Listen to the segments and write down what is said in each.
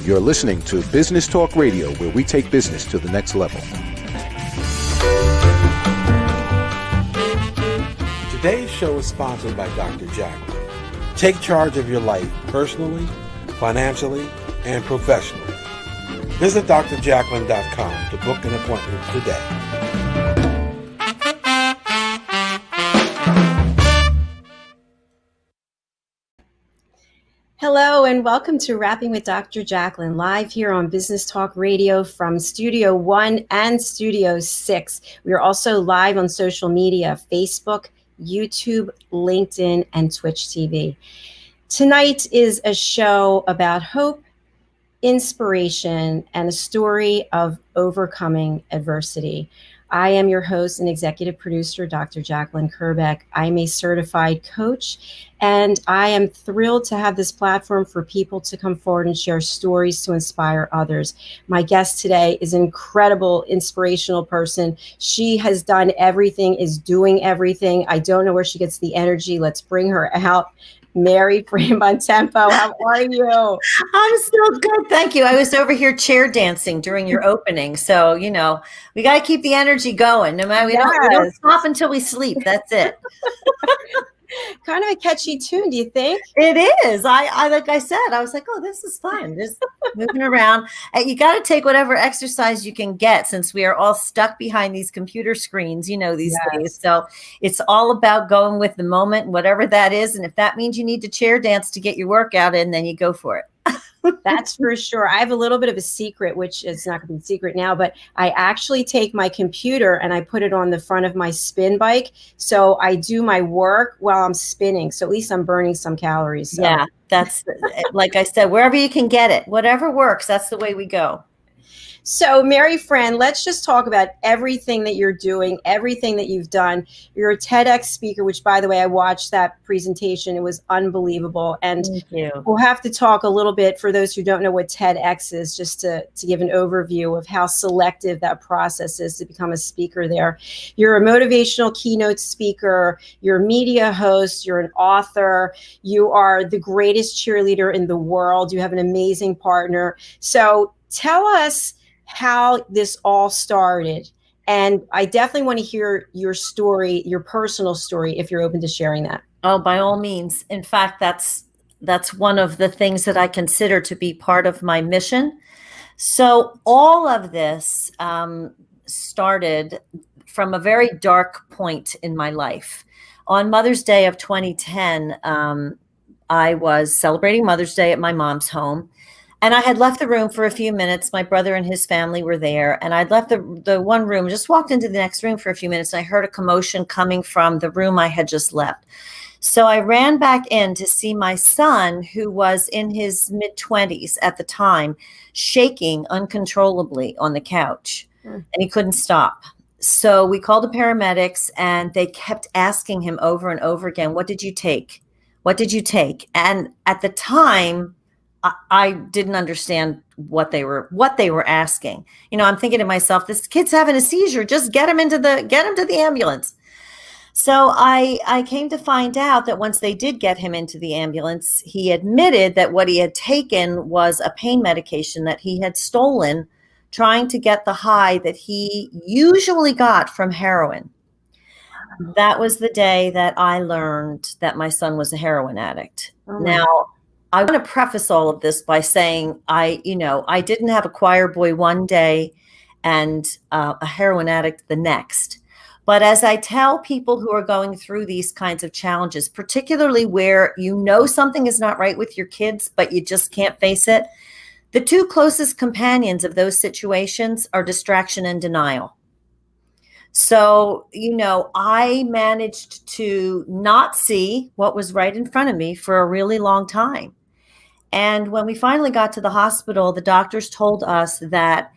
You're listening to Business Talk Radio, where we take business to the next level. Today's show is sponsored by Dr. Jacalyn. Take charge of your life personally, financially, and professionally. Visit drjacalyn.com to book an appointment today. Hello and welcome to Rapping with Dr. Jacalyn, live here on Business Talk Radio from Studio 1 and Studio 6. We are also live on social media, Facebook, YouTube, LinkedIn, and Twitch TV. Tonight is a show about hope, inspiration, and a story of overcoming adversity. I am your host and executive producer, Dr. Jacalyn Kerbeck. I'm a certified coach, and I am thrilled to have this platform for people to come forward and share stories to inspire others. My guest today is an incredible, inspirational person. She has done everything, is doing everything. I don't know where she gets the energy. Let's bring her out. Fran Bontempo, how are you? I'm so good, thank you. I was over here chair dancing during your opening, so we got to keep the energy going. No matter we don't stop until we sleep. That's it. Kind of a catchy tune, do you think? It is. I like I said, I was like, oh, this is fun. Just moving around. You got to take whatever exercise you can get, since we are all stuck behind these computer screens, these days. So it's all about going with the moment, whatever that is. And if that means you need to chair dance to get your workout in, then you go for it. That's for sure. I have a little bit of a secret, which is not going to be a secret now, but I actually take my computer and I put it on the front of my spin bike. So I do my work while I'm spinning. So at least I'm burning some calories. So. Yeah, that's like I said, wherever you can get it, whatever works, that's the way we go. So Fran, let's just talk about everything that you're doing, everything that you've done. You're a TEDx speaker, which, by the way, I watched that presentation. It was unbelievable. And we'll have to talk a little bit, for those who don't know what TEDx is, just to give an overview of how selective that process is to become a speaker there. You're a motivational keynote speaker. You're a media host. You're an author. You are the greatest cheerleader in the world. You have an amazing partner. So tell us how this all started. And I definitely want to hear your story, your personal story, if you're open to sharing that. Oh, by all means. In fact, that's one of the things that I consider to be part of my mission. So all of this started from a very dark point in my life. On Mother's Day of 2010, I was celebrating Mother's Day at my mom's home. And I had left the room for a few minutes. My brother and his family were there. And I'd left the one room, just walked into the next room for a few minutes. And I heard a commotion coming from the room I had just left. So I ran back in to see my son, who was in his mid-20s at the time, shaking uncontrollably on the couch. And he couldn't stop. So we called the paramedics, and they kept asking him over and over again, what did you take? What did you take? And at the time, I didn't understand what they were asking. I'm thinking to myself, this kid's having a seizure. Just get him to the ambulance. So I came to find out that once they did get him into the ambulance, he admitted that what he had taken was a pain medication that he had stolen, trying to get the high that he usually got from heroin. That was the day that I learned that my son was a heroin addict. Now, I want to preface all of this by saying I didn't have a choir boy one day and a heroin addict the next. But as I tell people who are going through these kinds of challenges, particularly where something is not right with your kids, but you just can't face it, the two closest companions of those situations are distraction and denial. So, I managed to not see what was right in front of me for a really long time. And when we finally got to the hospital, the doctors told us that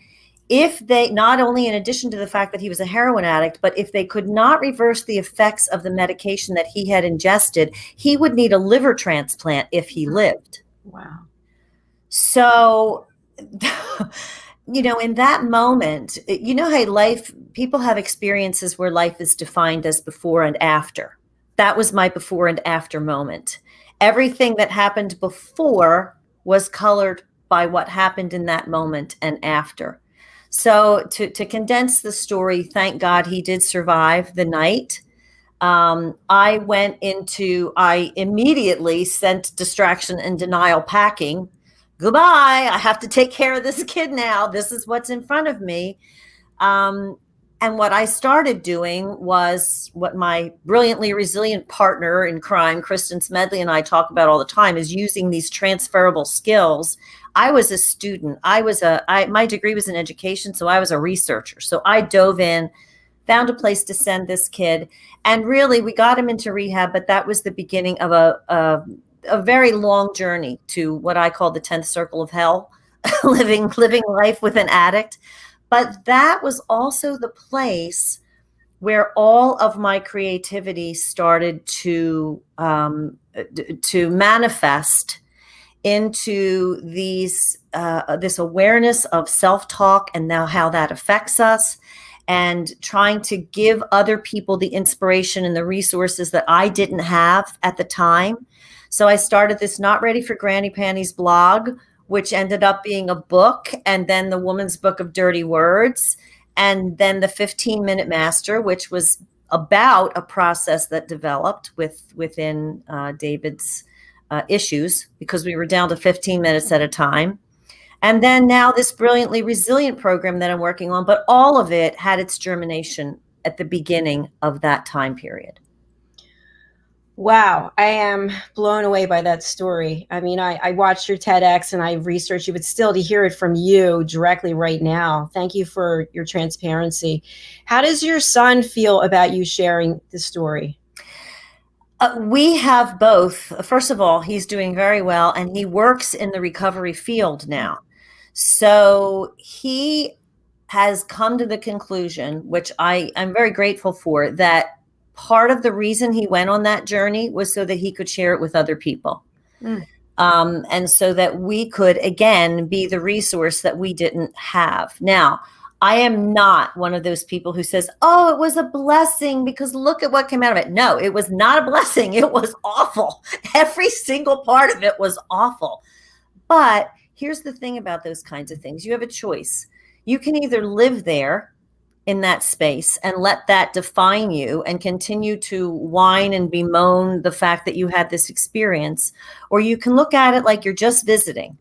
if they, not only in addition to the fact that he was a heroin addict, but if they could not reverse the effects of the medication that he had ingested, he would need a liver transplant if he lived. Wow. So in that moment, how people have experiences where life is defined as before and after. That was my before and after moment. Everything that happened before was colored by what happened in that moment and after. So to condense the story, thank God he did survive the night. I immediately sent distraction and denial packing. Goodbye. I have to take care of this kid now. This is what's in front of me. And what I started doing was what my brilliantly resilient partner in crime, Kristen Smedley, and I talk about all the time, is using these transferable skills. I was a student. My degree was in education, so I was a researcher. So I dove in, found a place to send this kid, and really we got him into rehab, but that was the beginning of a very long journey to what I call the 10th circle of hell, living life with an addict. But that was also the place where all of my creativity started to manifest into this awareness of self-talk and now how that affects us, and trying to give other people the inspiration and the resources that I didn't have at the time. So I started this Not Ready for Granny Panties blog, which ended up being a book, and then the Woman's Book of Dirty Words, and then the 15-Minute Master, which was about a process that developed within David's issues, because we were down to 15 minutes at a time. And then now this brilliantly resilient program that I'm working on, but all of it had its germination at the beginning of that time period. Wow, I am blown away by that story. I mean, I watched your TEDx and I researched you, but still to hear it from you directly right now, thank you for your transparency. How does your son feel about you sharing the story? We have both. First of all, he's doing very well, and he works in the recovery field now. So he has come to the conclusion, which I'm very grateful for, that part of the reason he went on that journey was so that he could share it with other people. And so that we could, again, be the resource that we didn't have. Now, I am not one of those people who says, oh, it was a blessing because look at what came out of it. No, it was not a blessing. It was awful. Every single part of it was awful. But here's the thing about those kinds of things. You have a choice. You can either live there in that space and let that define you and continue to whine and bemoan the fact that you had this experience, or you can look at it like you're just visiting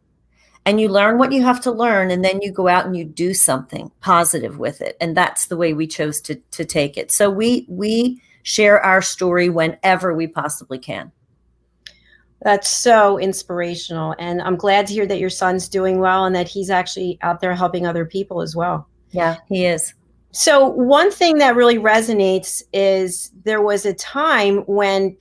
and you learn what you have to learn, and then you go out and you do something positive with it. And that's the way we chose to take it. So we share our story whenever we possibly can. That's so inspirational. And I'm glad to hear that your son's doing well and that he's actually out there helping other people as well. Yeah, he is. So one thing that really resonates is there was a time when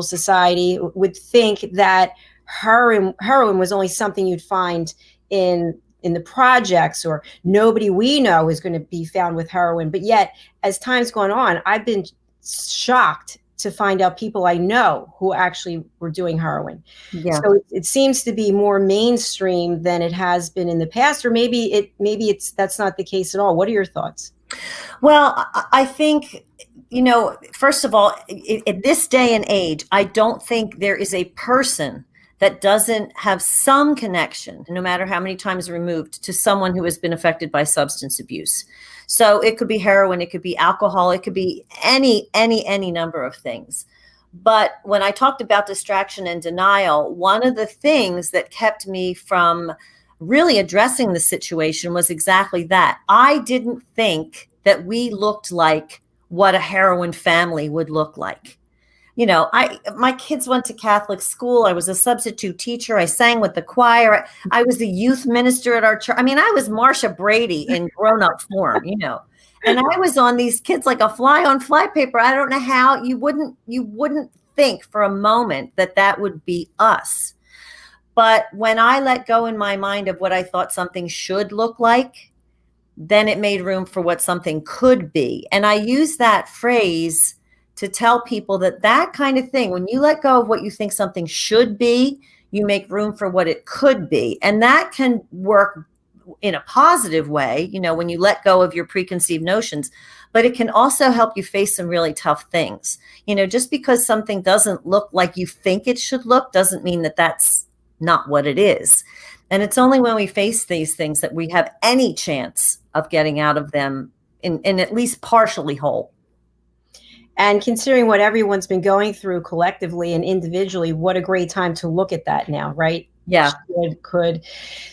society would think that heroin was only something you'd find in the projects, or nobody we know is going to be found with heroin. But yet, as time's gone on, I've been shocked to find out people I know who actually were doing heroin. Yeah. So it seems to be more mainstream than it has been in the past, or maybe that's not the case at all. What are your thoughts? Well, I think, first of all, at this day and age, I don't think there is a person that doesn't have some connection, no matter how many times removed, to someone who has been affected by substance abuse. So it could be heroin, it could be alcohol, it could be any number of things. But when I talked about distraction and denial, one of the things that kept me from really addressing the situation was exactly that. I didn't think that we looked like what a heroin family would look like. My kids went to Catholic school. I was a substitute teacher. I sang with the choir. I was the youth minister at our church. I mean, I was Marsha Brady in grown-up form, and I was on these kids like a fly on flypaper. I don't know how you wouldn't think for a moment that would be us. But when I let go in my mind of what I thought something should look like, then it made room for what something could be. And I use that phrase to tell people that kind of thing, when you let go of what you think something should be, you make room for what it could be. And that can work in a positive way, when you let go of your preconceived notions, but it can also help you face some really tough things. Just because something doesn't look like you think it should look doesn't mean that that's not what it is. And it's only when we face these things that we have any chance of getting out of them in at least partially whole. And considering what everyone's been going through collectively and individually, what a great time to look at that now, right? Yeah. Could.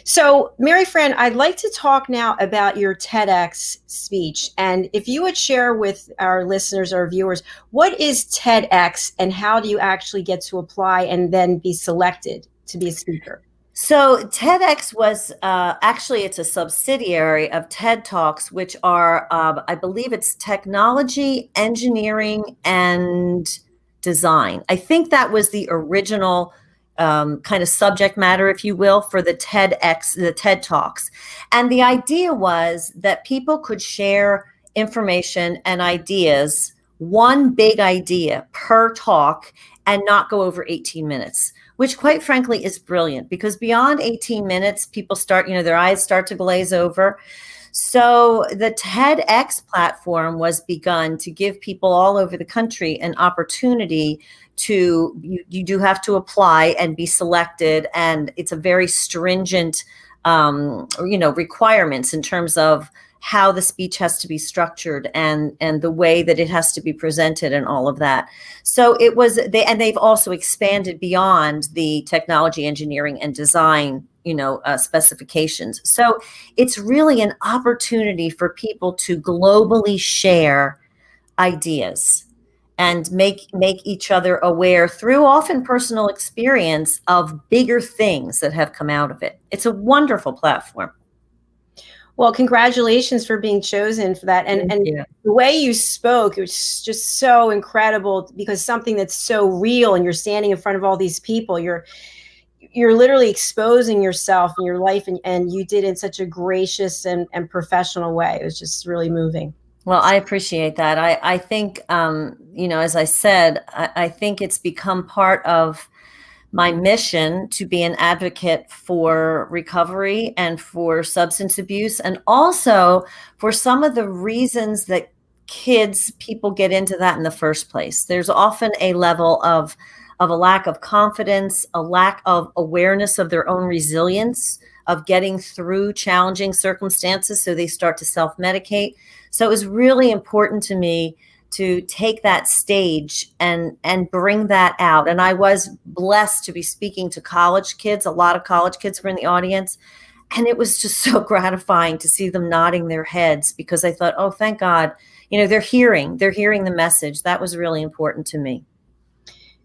So, Mary Fran, I'd like to talk now about your TEDx speech. And if you would share with our listeners or viewers, what is TEDx and how do you actually get to apply and then be selected to be a speaker? So TEDx was actually, it's a subsidiary of TED Talks, which are, I believe it's technology, engineering, and design. I think that was the original kind of subject matter, if you will, for the TEDx, the TED Talks. And the idea was that people could share information and ideas, one big idea per talk, and not go over 18 minutes. Which quite frankly is brilliant, because beyond 18 minutes, people start, their eyes start to glaze over. So the TEDx platform was begun to give people all over the country an opportunity to, you do have to apply and be selected. And it's a very stringent, requirements in terms of how the speech has to be structured and the way that it has to be presented and all of that. So it was, they've also expanded beyond the technology, engineering, and design, specifications. So it's really an opportunity for people to globally share ideas and make each other aware through often personal experience of bigger things that have come out of it. It's a wonderful platform. Well, congratulations for being chosen for that. And the way you spoke, it was just so incredible, because something that's so real, and you're standing in front of all these people, you're literally exposing yourself and your life, and you did it in such a gracious and professional way. It was just really moving. Well, I appreciate that. I think, as I said, I think it's become part of my mission to be an advocate for recovery and for substance abuse, and also for some of the reasons that people get into that in the first place. There's often a level of a lack of confidence, a lack of awareness of their own resilience, of getting through challenging circumstances, so they start to self-medicate. So it was really important to me to take that stage and bring that out. And I was blessed to be speaking to college kids. A lot of college kids were in the audience. And it was just so gratifying to see them nodding their heads, because I thought, oh, thank God, they're hearing the message. That was really important to me.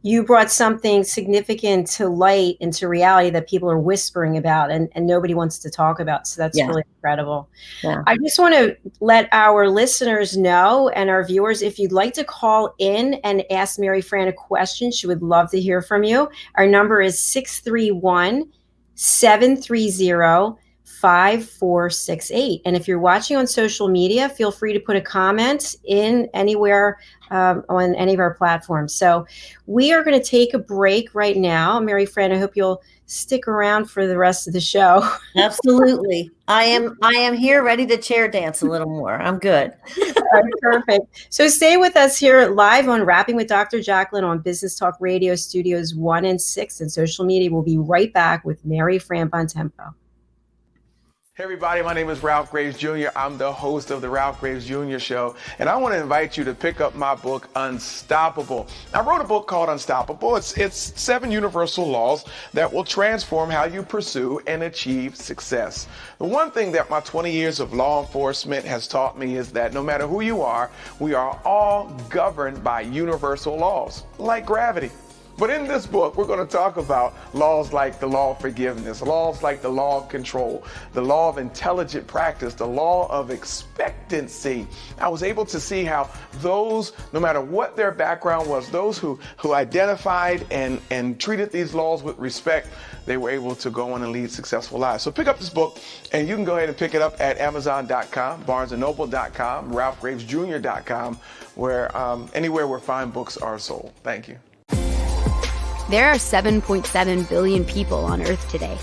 You brought something significant to light, into reality, that people are whispering about and nobody wants to talk about. So that's really incredible. Yeah. I just want to let our listeners know, and our viewers, if you'd like to call in and ask Mary Fran a question, she would love to hear from you. Our number is 631-730-5468. And if you're watching on social media, feel free to put a comment in anywhere on any of our platforms. So we are going to take a break right now. Mary Fran, I hope you'll stick around for the rest of the show. Absolutely. I am here ready to chair dance a little more. I'm good. All right, perfect. So stay with us here live on Rapping with Dr. Jacalyn on Business Talk Radio Studios 1 and 6 and social media. We'll be right back with Mary Fran Bontempo. Hey everybody, my name is Ralph Graves Jr. I'm the host of the Ralph Graves Jr. Show, and I want to invite you to pick up my book, Unstoppable. I wrote a book called Unstoppable. It's 7 universal laws that will transform how you pursue and achieve success. The one thing that my 20 years of law enforcement has taught me is that no matter who you are, we are all governed by universal laws, like gravity. But in this book, we're going to talk about laws like the law of forgiveness, laws like the law of control, the law of intelligent practice, the law of expectancy. I was able to see how those, no matter what their background was, those who identified and treated these laws with respect, they were able to go on and lead successful lives. So pick up this book, and you can go ahead and pick it up at Amazon.com, BarnesandNoble.com, RalphGravesJr.com, where anywhere where fine books are sold. Thank you. There are 7.7 billion people on Earth today.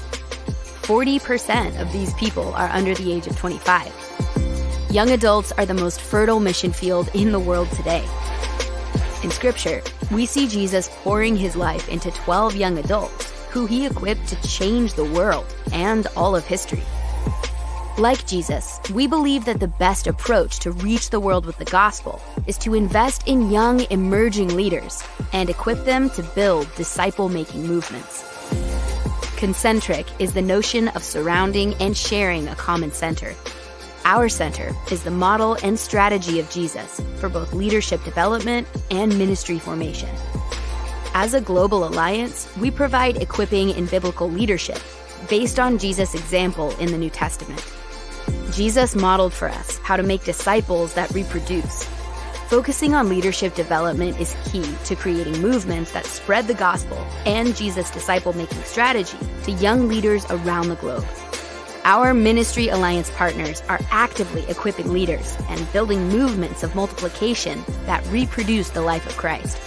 40% of these people are under the age of 25. Young adults are the most fertile mission field in the world today. In Scripture, we see Jesus pouring his life into 12 young adults who he equipped to change the world and all of history. Like Jesus, we believe that the best approach to reach the world with the gospel is to invest in young, emerging leaders and equip them to build disciple-making movements. Concentric is the notion of surrounding and sharing a common center. Our center is the model and strategy of Jesus for both leadership development and ministry formation. As a global alliance, we provide equipping in biblical leadership based on Jesus' example in the New Testament. Jesus modeled for us how to make disciples that reproduce. Focusing on leadership development is key to creating movements that spread the gospel and Jesus' disciple-making strategy to young leaders around the globe. Our Ministry Alliance partners are actively equipping leaders and building movements of multiplication that reproduce the life of Christ.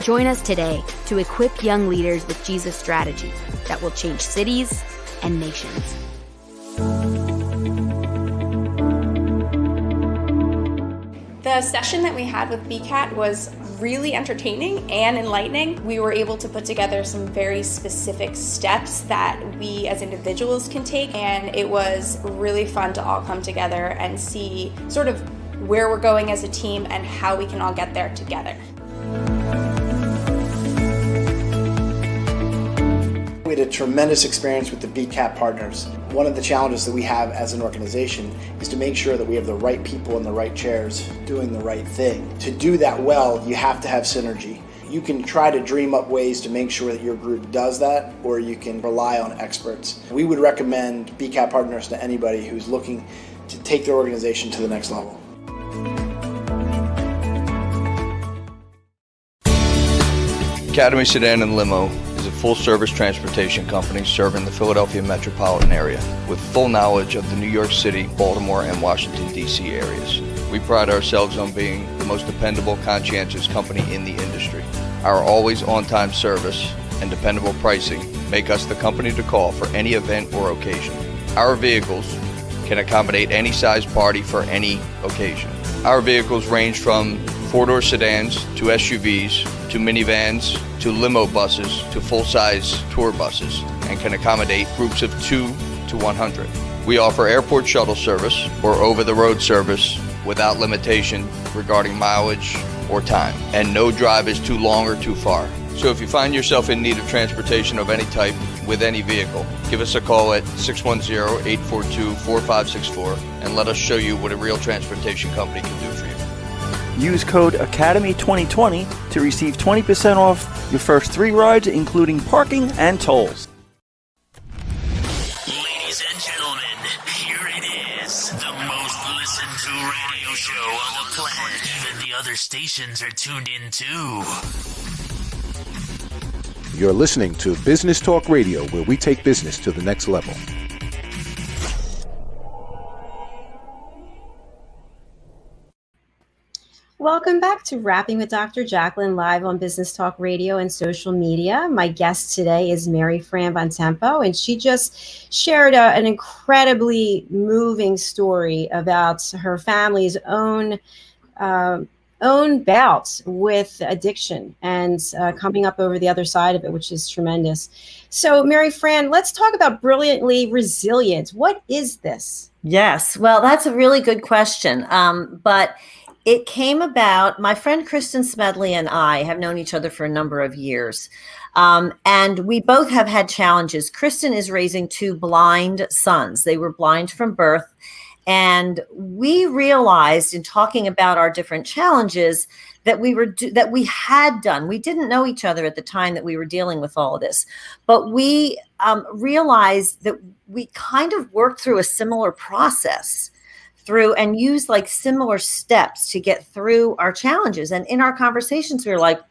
Join us today to equip young leaders with Jesus' strategy that will change cities and nations. The session that we had with BCAT was really entertaining and enlightening. We were able to put together some very specific steps that we as individuals can take, and it was really fun to all come together and see sort of where we're going as a team and how we can all get there together. We had a tremendous experience with the BCAP partners. One of the challenges that we have as an organization is to make sure that we have the right people in the right chairs doing the right thing. To do that well, you have to have synergy. You can try to dream up ways to make sure that your group does that, or you can rely on experts. We would recommend BCAP partners to anybody who's looking to take their organization to the next level. Academy Sedan and Limo is a full-service transportation company serving the Philadelphia metropolitan area with full knowledge of the New York City, Baltimore, and Washington, D.C. areas. We pride ourselves on being the most dependable, conscientious company in the industry. Our always on-time service and dependable pricing make us the company to call for any event or occasion. Our vehicles can accommodate any size party for any occasion. Our vehicles range from four-door sedans to SUVs to minivans to limo buses to full-size tour buses and can accommodate groups of 2 to 100. We offer airport shuttle service or over-the-road service without limitation regarding mileage or time, and no drive is too long or too far. So if you find yourself in need of transportation of any type with any vehicle, give us a call at 610-842-4564 and let us show you what a real transportation company can do for you. Use code ACADEMY2020 to receive 20% off your first 3 rides, including parking and tolls. Ladies and gentlemen, here it is, the most listened to radio show on the planet. Even the other stations are tuned in too. You're listening to Business Talk Radio, where we take business to the next level. Welcome back to Rapping with Dr. Jacalyn, live on Business Talk Radio and social media. My guest today is Fran Bontempo, and she just shared an incredibly moving story about her family's own bout with addiction and coming up over the other side of it, which is tremendous. So, Fran, let's talk about brilliantly resilient. What is this? Yes, well, that's a really good question. But it came about, my friend Kristen Smedley and I have known each other for a number of years. And we both have had challenges. Kristen is raising 2 blind sons. They were blind from birth. And we realized in talking about our different challenges that we had done. We didn't know each other at the time that we were dealing with all of this, but we realized that we kind of worked through a similar process and use like similar steps to get through our challenges. And in our conversations, we were like,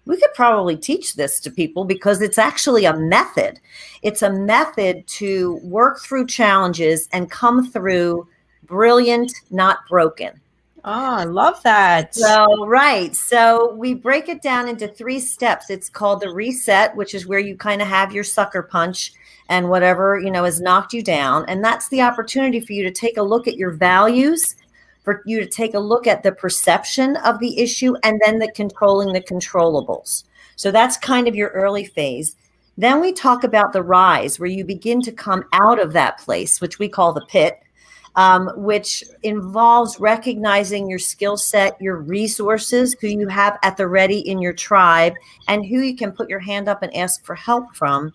we could probably teach this to people because it's actually a method. It's a method to work through challenges and come through brilliant, not broken. Oh, I love that. So, right. So we break it down into 3 steps. It's called the reset, which is where you kind of have your sucker punch and whatever, has knocked you down. And that's the opportunity for you to take a look at your values, for you to take a look at the perception of the issue, and then the controlling the controllables. So that's kind of your early phase. Then we talk about the rise, where you begin to come out of that place, which we call the pit. Which involves recognizing your skill set, your resources, who you have at the ready in your tribe, and who you can put your hand up and ask for help from.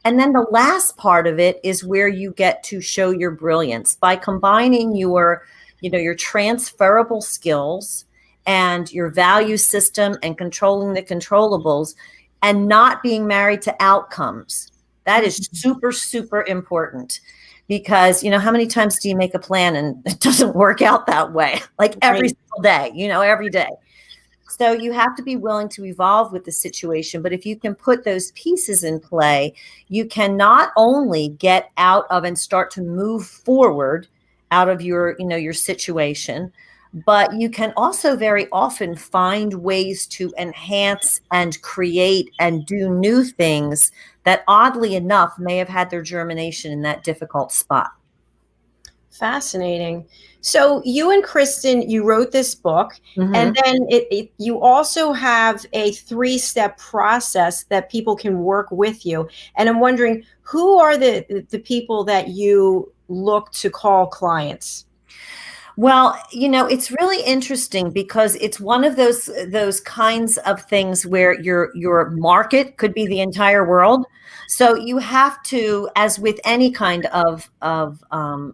And then the last part of it is where you get to show your brilliance by combining your transferable skills and your value system and controlling the controllables, and not being married to outcomes. That is super, super important. Because, how many times do you make a plan and it doesn't work out that way? Like every single day, every day. So you have to be willing to evolve with the situation. But if you can put those pieces in play, you can not only get out of and start to move forward out of your situation, but you can also very often find ways to enhance and create and do new things that oddly enough may have had their germination in that difficult spot. Fascinating. So you and Kristen, you wrote this book, and then you also have a 3-step process that people can work with you. And I'm wondering, who are the people that you look to call clients? Well, it's really interesting because it's one of those kinds of things where your market could be the entire world. So you have to, as with any kind of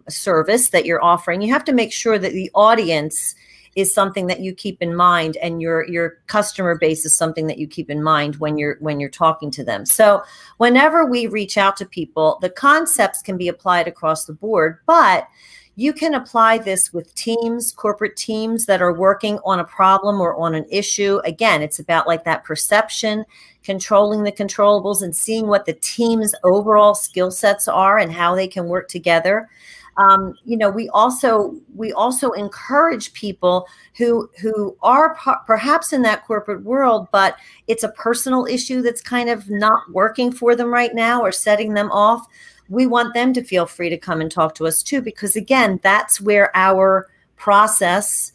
service that you're offering, you have to make sure that the audience is something that you keep in mind, and your customer base is something that you keep in mind when you're talking to them. So whenever we reach out to people, the concepts can be applied across the board, but you can apply this with teams, corporate teams that are working on a problem or on an issue. Again, it's about like that perception, controlling the controllables, and seeing what the team's overall skill sets are and how they can work together. We also encourage people who are perhaps in that corporate world, but it's a personal issue that's kind of not working for them right now or setting them off. We want them to feel free to come and talk to us too, because again, that's where our process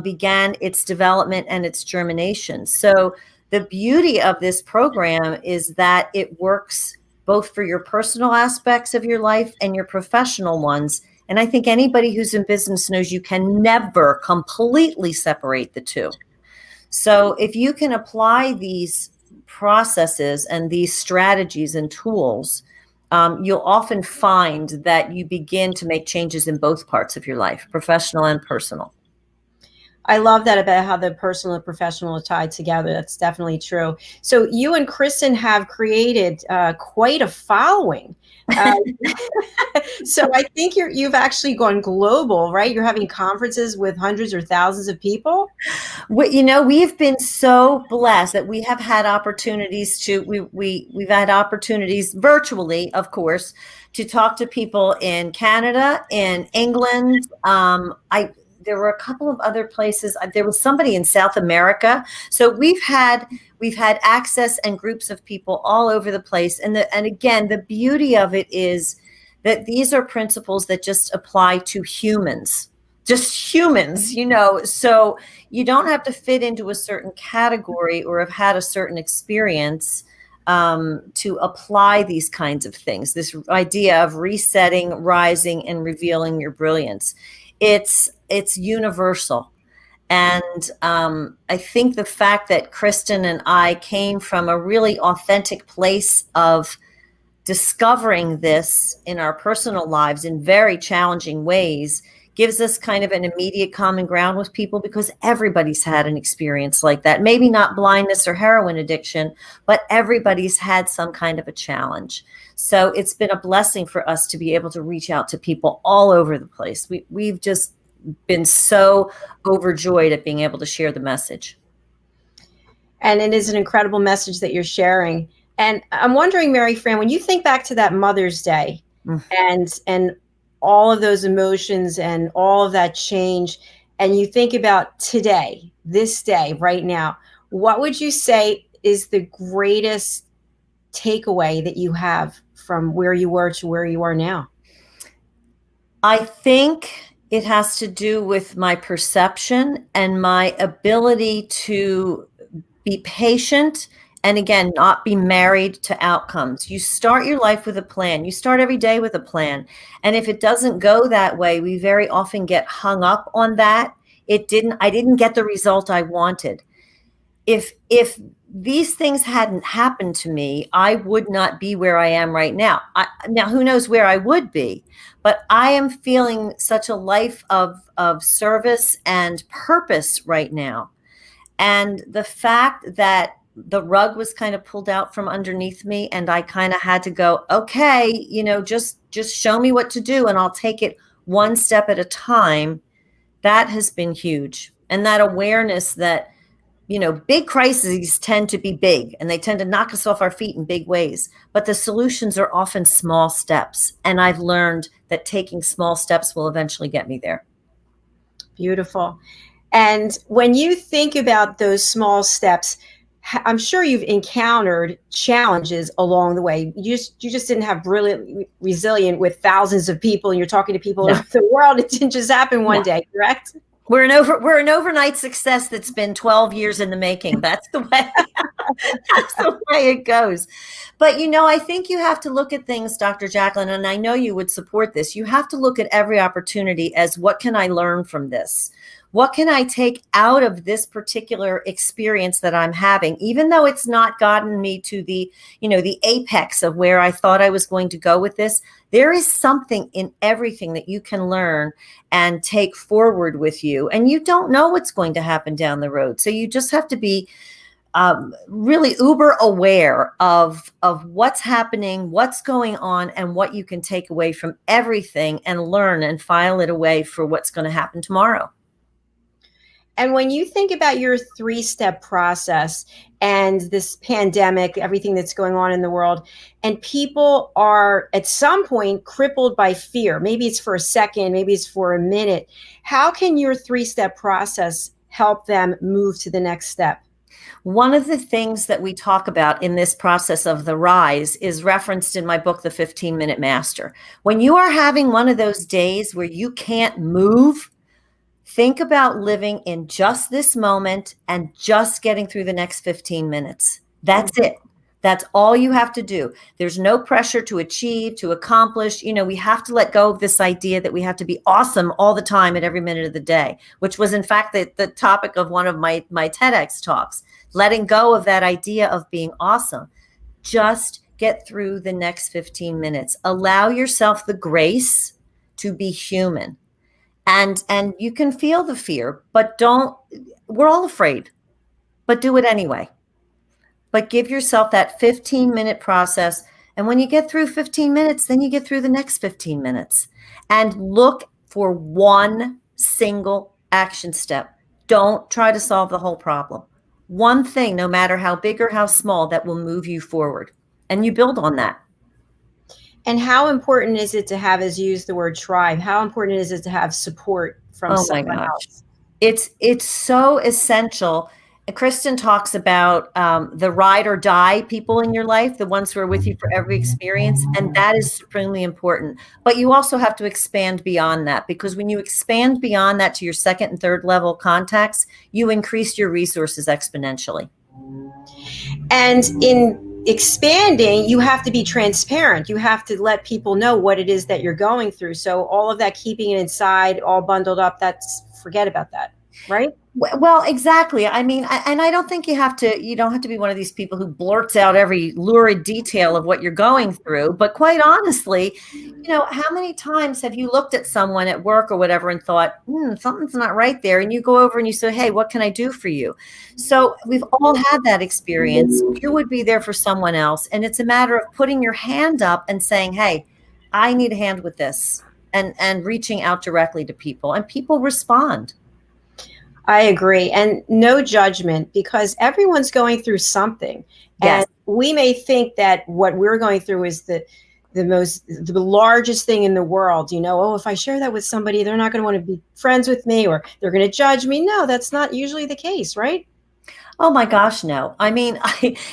began its development and its germination. So the beauty of this program is that it works both for your personal aspects of your life and your professional ones. And I think anybody who's in business knows you can never completely separate the two. So if you can apply these processes and these strategies and tools, you'll often find that you begin to make changes in both parts of your life, professional and personal. I love that about how the personal and professional are tied together. That's definitely true. So you and Kristen have created quite a following. So I think you've actually gone global, right? You're having conferences with hundreds or thousands of people. We've been so blessed that we have had opportunities we've had opportunities virtually, of course, to talk to people in Canada, in England. There were a couple of other places. There was somebody in South America. So we've had access and groups of people all over the place. And again, the beauty of it is that these are principles that just apply to humans, just humans, so you don't have to fit into a certain category or have had a certain experience to apply these kinds of things. This idea of resetting, rising, and revealing your brilliance. It's universal. And I think the fact that Kristen and I came from a really authentic place of discovering this in our personal lives in very challenging ways gives us kind of an immediate common ground with people, because everybody's had an experience like that. Maybe not blindness or heroin addiction, but everybody's had some kind of a challenge. So it's been a blessing for us to be able to reach out to people all over the place. We've just been so overjoyed at being able to share the message. And it is an incredible message that you're sharing. And I'm wondering, Mary Fran, when you think back to that Mother's Day and all of those emotions and all of that change, and you think about today, this day, right now, what would you say is the greatest takeaway that you have from where you were to where you are now? I think it has to do with my perception and my ability to be patient and, again, not be married to outcomes. You start your life with a plan. You start every day with a plan. And if it doesn't go that way, we very often get hung up on that. I didn't get the result I wanted. If these things hadn't happened to me, I would not be where I am right now. Now, who knows where I would be, but I am feeling such a life of service and purpose right now. And the fact that the rug was kind of pulled out from underneath me, and I kind of had to go, okay, just show me what to do, and I'll take it one step at a time. That has been huge. And that awareness that, big crises tend to be big, and they tend to knock us off our feet in big ways. But the solutions are often small steps. And I've learned that taking small steps will eventually get me there. Beautiful. And when you think about those small steps, I'm sure you've encountered challenges along the way. You just didn't have brilliant resilient with thousands of people, and you're talking to people all over the world. It didn't just happen one day, correct? We're an overnight success that's been 12 years in the making. That's the way. That's the way it goes. But, I think you have to look at things, Dr. Jacalyn, and I know you would support this. You have to look at every opportunity as, what can I learn from this? What can I take out of this particular experience that I'm having, even though it's not gotten me to the apex of where I thought I was going to go with this? There is something in everything that you can learn and take forward with you. And you don't know what's going to happen down the road. So you just have to be really uber aware of what's happening, what's going on, and what you can take away from everything and learn and file it away for what's going to happen tomorrow. And when you think about your 3-step process and this pandemic, everything that's going on in the world, and people are at some point crippled by fear, maybe it's for a second, maybe it's for a minute, how can your 3-step process help them move to the next step? One of the things that we talk about in this process of the rise is referenced in my book, The 15-Minute Master. When you are having one of those days where you can't move, think about living in just this moment and just getting through the next 15 minutes. That's it. That's all you have to do. There's no pressure to achieve, to accomplish. We have to let go of this idea that we have to be awesome all the time at every minute of the day, which was, in fact, the topic of one of my TEDx talks, letting go of that idea of being awesome. Just get through the next 15 minutes. Allow yourself the grace to be human. And you can feel the fear, but we're all afraid, but do it anyway. But give yourself that 15-minute process. And when you get through 15 minutes, then you get through the next 15 minutes. And look for one single action step. Don't try to solve the whole problem. One thing, no matter how big or how small, that will move you forward. And you build on that. And how important is it to have, as you use the word tribe, how important is it to have support from someone else? It's so essential. Kristen talks about the ride or die people in your life, the ones who are with you for every experience. And that is supremely important. But you also have to expand beyond that, because when you expand beyond that to your second and third level contacts, you increase your resources exponentially. And in expanding, you have to be transparent. You have to let people know what it is that you're going through. So all of that keeping it inside, all bundled up, forget about that, right? Well, exactly. I mean, and I don't think you don't have to be one of these people who blurts out every lurid detail of what you're going through. But quite honestly, how many times have you looked at someone at work or whatever and thought, something's not right there? And you go over and you say, hey, what can I do for you? So we've all had that experience. You would be there for someone else. And it's a matter of putting your hand up and saying, hey, I need a hand with this, and reaching out directly to people, and people respond. I agree. And no judgment, because everyone's going through something. Yes. And we may think that what we're going through is the the largest thing in the world, oh, if I share that with somebody, they're not going to want to be friends with me, or they're going to judge me. No, that's not usually the case, right? Oh my gosh, no. I mean,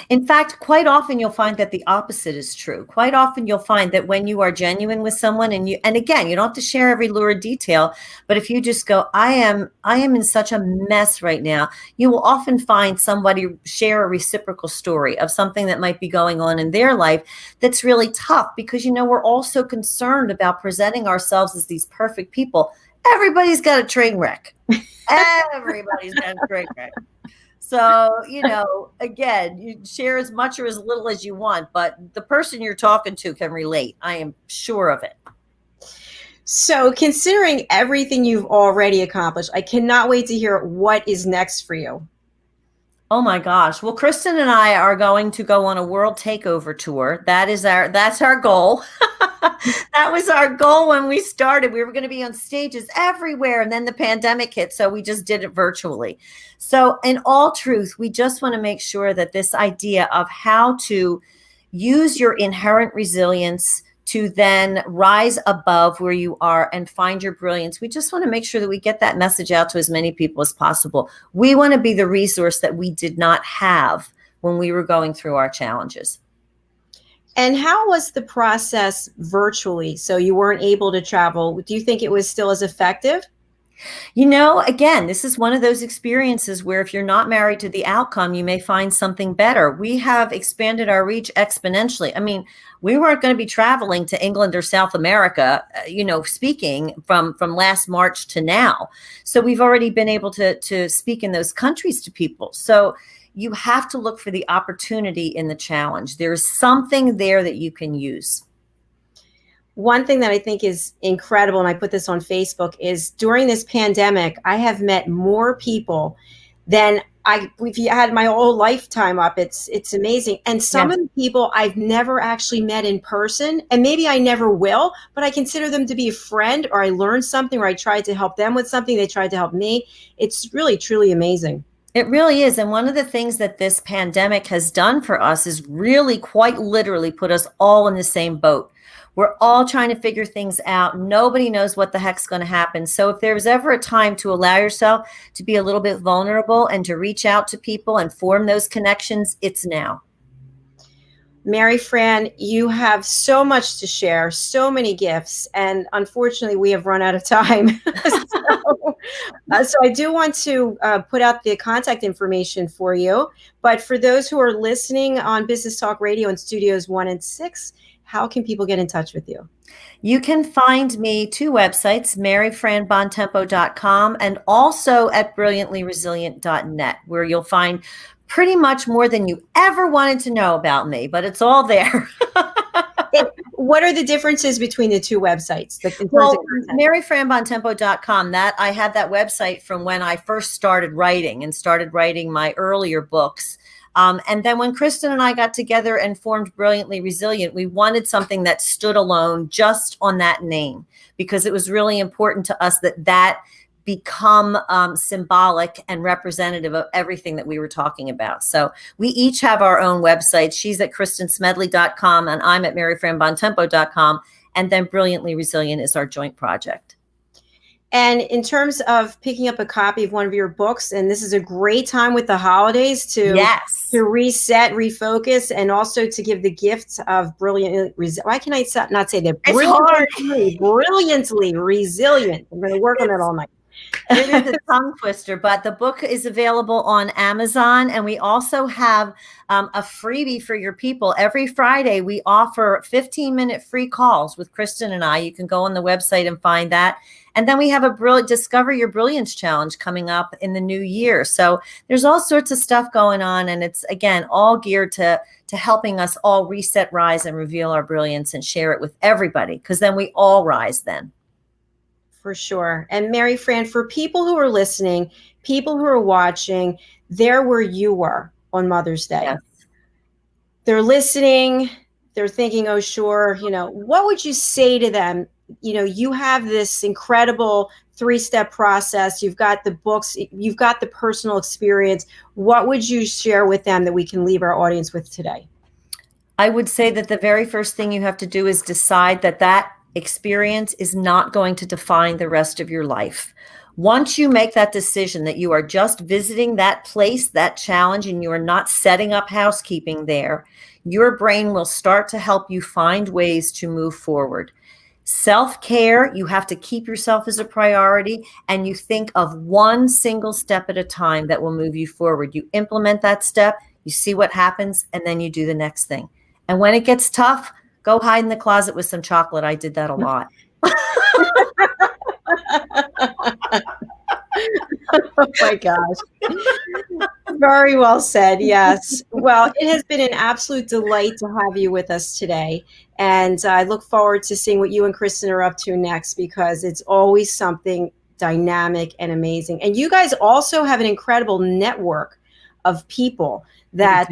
in fact, quite often you'll find that the opposite is true. Quite often you'll find that when you are genuine with someone, and again, you don't have to share every lurid detail, but if you just go, I am in such a mess right now, you will often find somebody share a reciprocal story of something that might be going on in their life that's really tough, because, we're all so concerned about presenting ourselves as these perfect people. Everybody's got a train wreck. Everybody's got a train wreck. So, again, you share as much or as little as you want, but the person you're talking to can relate. I am sure of it. So, considering everything you've already accomplished, I cannot wait to hear what is next for you. Oh my gosh. Well, Kristen and I are going to go on a world takeover tour. That's our goal. That was our goal when we started. We were going to be on stages everywhere, and then the pandemic hit, so we just did it virtually. So in all truth, we just want to make sure that this idea of how to use your inherent resilience to then rise above where you are and find your brilliance. We just want to make sure that we get that message out to as many people as possible. We want to be the resource that we did not have when we were going through our challenges. And how was the process virtually? So you weren't able to travel. Do you think it was still as effective? Again, this is one of those experiences where if you're not married to the outcome, you may find something better. We have expanded our reach exponentially. I mean, we weren't going to be traveling to England or South America, speaking from last March to now. So we've already been able to speak in those countries to people. So you have to look for the opportunity in the challenge. There's something there that you can use. One thing that I think is incredible, and I put this on Facebook, is during this pandemic, I have met more people than we've had my whole lifetime up. It's amazing. And some of the people I've never actually met in person, and maybe I never will, but I consider them to be a friend, or I learned something, or I tried to help them with something. They tried to help me. It's really, truly amazing. It really is. And one of the things that this pandemic has done for us is really quite literally put us all in the same boat. We're all trying to figure things out. Nobody knows what the heck's going to happen. So if there's ever a time to allow yourself to be a little bit vulnerable and to reach out to people and form those connections, it's now. Mary Fran, you have so much to share, so many gifts, and unfortunately we have run out of time. So I do want to put out the contact information for you, but for those who are listening on Business Talk Radio in Studios 1 and 6, how can people get in touch with you? You can find me 2 websites, maryfranbontempo.com and also at brilliantlyresilient.net, where you'll find pretty much more than you ever wanted to know about me, but it's all there. What are the differences between the 2 websites? maryfranbontempo.com, that I had that website from when I first started writing my earlier books. And then when Kristen and I got together and formed Brilliantly Resilient, we wanted something that stood alone just on that name, because it was really important to us that become symbolic and representative of everything that we were talking about. So we each have our own websites. She's at kristensmedley.com and I'm at maryfranbontempo.com. And then Brilliantly Resilient is our joint project. And in terms of picking up a copy of one of your books, and this is a great time with the holidays to reset, refocus, and also to give the gift of brilliantly resilient. Why can I not say that? Brilliantly resilient. I'm going to work on that all night. It is a tongue twister, but the book is available on Amazon. And we also have a freebie for your people. Every Friday, we offer 15-minute free calls with Kristen and I. You can go on the website and find that. And then we have a Discover Your Brilliance Challenge coming up in the new year. So there's all sorts of stuff going on. And it's, again, all geared to helping us all reset, rise, and reveal our brilliance and share it with everybody, because then we all rise then. For sure. And Mary Fran, for people who are listening, people who are watching, they're where you were on Mother's Day. Yes. They're listening. They're thinking, oh, sure. What would you say to them? You have this incredible 3-step process. You've got the books. You've got the personal experience. What would you share with them that we can leave our audience with today? I would say that the very first thing you have to do is decide that that experience is not going to define the rest of your life. Once you make that decision that you are just visiting that place, that challenge, and you are not setting up housekeeping there, your brain will start to help you find ways to move forward. Self-care, you have to keep yourself as a priority, and you think of one single step at a time that will move you forward. You implement that step, you see what happens, and then you do the next thing. And when it gets tough, go hide in the closet with some chocolate. I did that a lot. Oh my gosh. Very well said. Yes. Well, it has been an absolute delight to have you with us today. And I look forward to seeing what you and Kristen are up to next, because it's always something dynamic and amazing. And you guys also have an incredible network of people that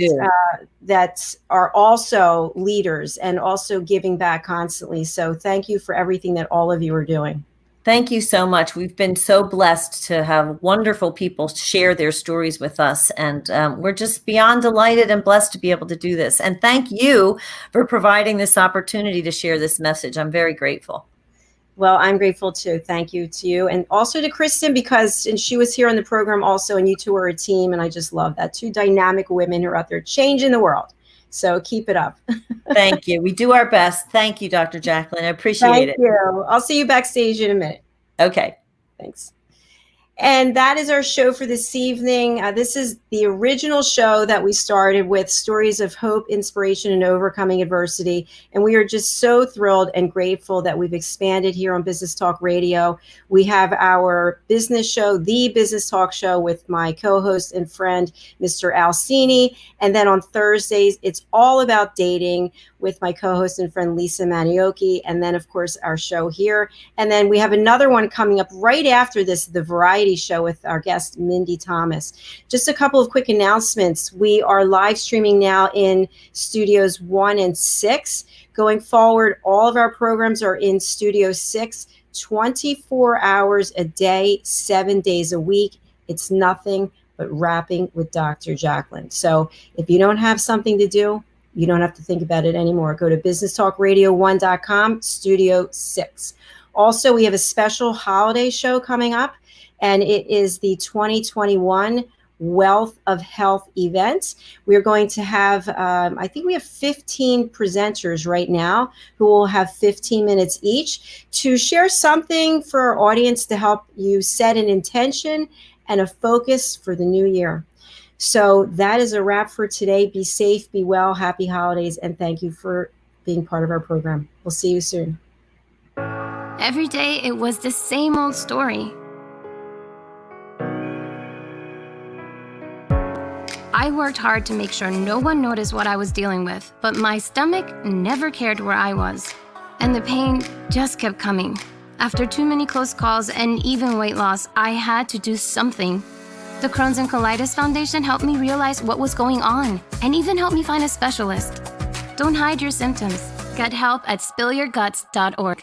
that are also leaders and also giving back constantly. So thank you for everything that all of you are doing. Thank you so much. We've been so blessed to have wonderful people share their stories with us. And we're just beyond delighted and blessed to be able to do this. And thank you for providing this opportunity to share this message. I'm very grateful. Well, I'm grateful too. Thank you to you. And also to Kristen, because and she was here on the program also, and you two are a team. And I just love that. Two dynamic women who are out there changing the world. So keep it up. Thank you. We do our best. Thank you, Dr. Jacalyn. I appreciate it. Thank you. I'll see you backstage in a minute. Okay. Thanks. And that is our show for this evening. This is the original show that we started with stories of hope, inspiration, and overcoming adversity. And we are just so thrilled and grateful that we've expanded here on Business Talk Radio. We have our business show, The Business Talk Show, with my co-host and friend, Mr. Alcini. And then on Thursdays, it's all about dating with my co-host and friend, Lisa Manioki. And then, of course, our show here. And then we have another one coming up right after this, the Variety Show with our guest, Mindy Thomas. Just a couple of quick announcements. We are live streaming now in Studios 1 and 6. Going forward, all of our programs are in Studio 6, 24 hours a day, 7 days a week. It's nothing but rapping with Dr. Jacalyn. So if you don't have something to do, you don't have to think about it anymore. Go to businesstalkradio1.com, Studio 6. Also, we have a special holiday show coming up, and it is the 2021 Wealth of Health event. We're going to have, I think we have 15 presenters right now who will have 15 minutes each to share something for our audience to help you set an intention and a focus for the new year. So that is a wrap for today. Be safe, be well, happy holidays, and thank you for being part of our program. We'll see you soon. Every day, it was the same old story. I worked hard to make sure no one noticed what I was dealing with, but my stomach never cared where I was. And the pain just kept coming. After too many close calls and even weight loss, I had to do something. The Crohn's and Colitis Foundation helped me realize what was going on and even helped me find a specialist. Don't hide your symptoms. Get help at spillyourguts.org.